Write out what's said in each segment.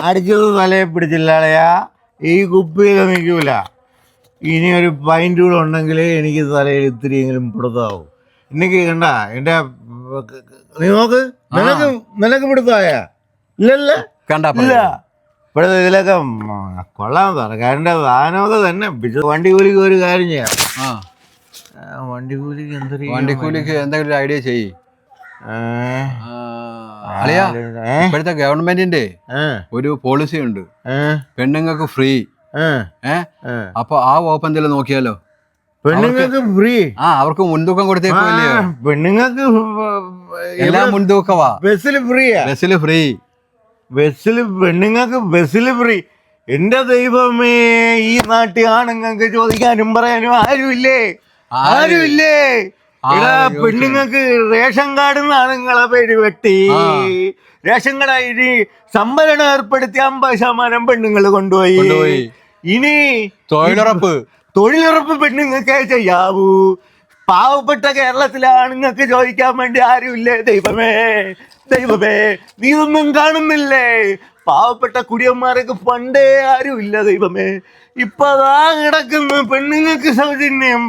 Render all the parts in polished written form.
അടിച്ചത് തലയെ പിടിച്ചില്ലയാ, ഈ കുപ്പിയിൽ നിൽക്കൂല. ഇനി ഒരു പൈൻ്റ് കൂടെ ഉണ്ടെങ്കിൽ എനിക്ക് തലയിൽ ഇത്തിരിയെങ്കിലും പിടുത്താവും. എനിക്ക് കണ്ട എൻ്റെ നീ നോക്ക്, നിനക്ക് പിടുത്തായ ഇല്ലല്ല ഇല്ല. ഇപ്പോഴത്തെ ഇതിലൊക്കെ കൊള്ളാൻ സർക്കാരിൻ്റെ സാധനമൊക്കെ തന്നെ. വണ്ടി കൂലിക്ക് ഒരു കാര്യം ചെയ്യാം. വണ്ടിക്കൂലിക്ക് എന്തെങ്കിലും ഐഡിയ ചെയ്യ്. ഇപ്പോഴത്തെ ഗവൺമെന്റിന്റെ ഒരു പോളിസി ഉണ്ട്, പെണ്ണുങ്ങൾക്ക് ഫ്രീ. അപ്പൊ ആ വകുപ്പ് എന്തെങ്കിലും നോക്കിയാലോ? പെണ്ണുങ്ങൾക്ക് ഫ്രീ. അവർക്ക് മുൻതൂക്കം കൊടുത്തേക്കില്ലേ? പെണ്ണുങ്ങൾക്ക് എല്ലാം മുൻതൂക്കവാ. ബസ്സിൽ ഫ്രീ. പെണ്ണുങ്ങൾക്ക് ബസ്സിൽ ഫ്രീ. എന്റെ ദൈവമേ, ഈ നാട്ടിൽ ആണുങ്ങൾക്ക് ചോദിക്കാനും പറയാനും ആരുമില്ലേ? പെണ്ണുങ്ങൾക്ക് റേഷൻ കാർഡിൽ നിന്ന് ആണുങ്ങളെ പേര് വെട്ടി. റേഷൻ കടയിൽ സംഭരണം ഏർപ്പെടുത്തി 50% പെണ്ണുങ്ങൾ കൊണ്ടുപോയി. ഇനി തൊഴിലുറപ്പ് പെണ്ണുങ്ങൾക്കേ ചെയ്യാവൂ. പാവപ്പെട്ട കേരളത്തിലെ ആണുങ്ങൾക്ക് ചോദിക്കാൻ വേണ്ടി ആരുമില്ലേ? ദൈവമേ, നീ ഇതൊന്നും കാണുന്നില്ലേ? പാവപ്പെട്ട കുടിയന്മാർക്ക് പണ്ടേ ആരുമില്ല. ദൈവമേ, ഇപ്പൊ കിടക്കുന്നു പെണ്ണുങ്ങൾക്ക് സൗജന്യം.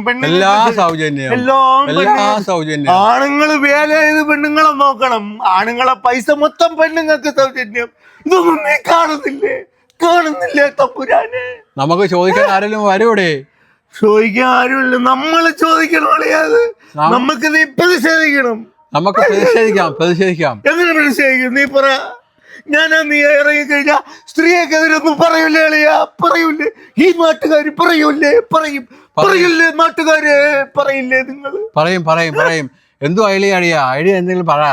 ആണുങ്ങൾ വേല ചെയ്ത് പെണ്ണുങ്ങളെ നോക്കണം. ആണുങ്ങളെ പൈസ മൊത്തം പെണ്ണുങ്ങൾക്ക് സൗജന്യം. ഇതൊന്നും നീ കാണുന്നില്ലേ തമ്പുരാനെ? നമുക്ക് ചോദിക്കാൻ ആരെങ്കിലും വരൂടെ? ചോദിക്കാൻ ആരുമില്ല. നമ്മള് ചോദിക്കണം. നമുക്ക് നീ പ്രതിഷേധിക്കണം. നമുക്ക് പ്രതിഷേധിക്കാം. എങ്ങനെ പ്രതിഷേധിക്കും? നീ പറ. നീ ഇറങ്ങിക്കഴിഞ്ഞാ സ്ത്രീയെക്കെതിരൊന്നും പറയൂലേ അളിയാ? പറയൂലേ? ഈ നാട്ടുകാര് പറയൂലേ? നാട്ടുകാര് പറയില്ലേ? നിങ്ങൾ പറയും. എന്തോ ഐഡിയ എന്തെങ്കിലും പറ.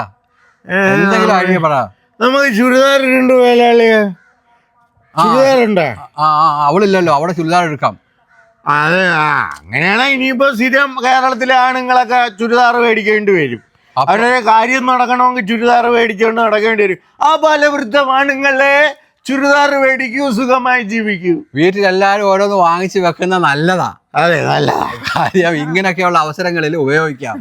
നമുക്ക് ചുരിദാർ ഇട്ടുണ്ട് വേലയാളിയാ. ചുരിദാറുണ്ടാ? അവളില്ലല്ലോ, അവിടെ ചുരിദാർ എടുക്കാം. അതെ, അങ്ങനെയാണെ ഇനിയിപ്പോ സ്ഥിരം കേരളത്തിലെ ആണുങ്ങളൊക്കെ ചുരിദാർ മേടിക്കേണ്ടി വരും. അവരുടെ കാര്യം നടക്കണമെങ്കിൽ ചുരിദാർ മേടിച്ചുകൊണ്ട് നടക്കേണ്ടി വരും. ആ ബലവൃദ്ധ ആണുങ്ങളെ ചുരിദാർ മേടിക്കൂ, സുഖമായി ജീവിക്കൂ. വീട്ടിലെല്ലാരും ഓരോന്ന് വാങ്ങിച്ചു വെക്കുന്ന നല്ലതാ. അതെ, നല്ലതാ. കാര്യം ഇങ്ങനെയൊക്കെയുള്ള അവസരങ്ങളിൽ ഉപയോഗിക്കാം.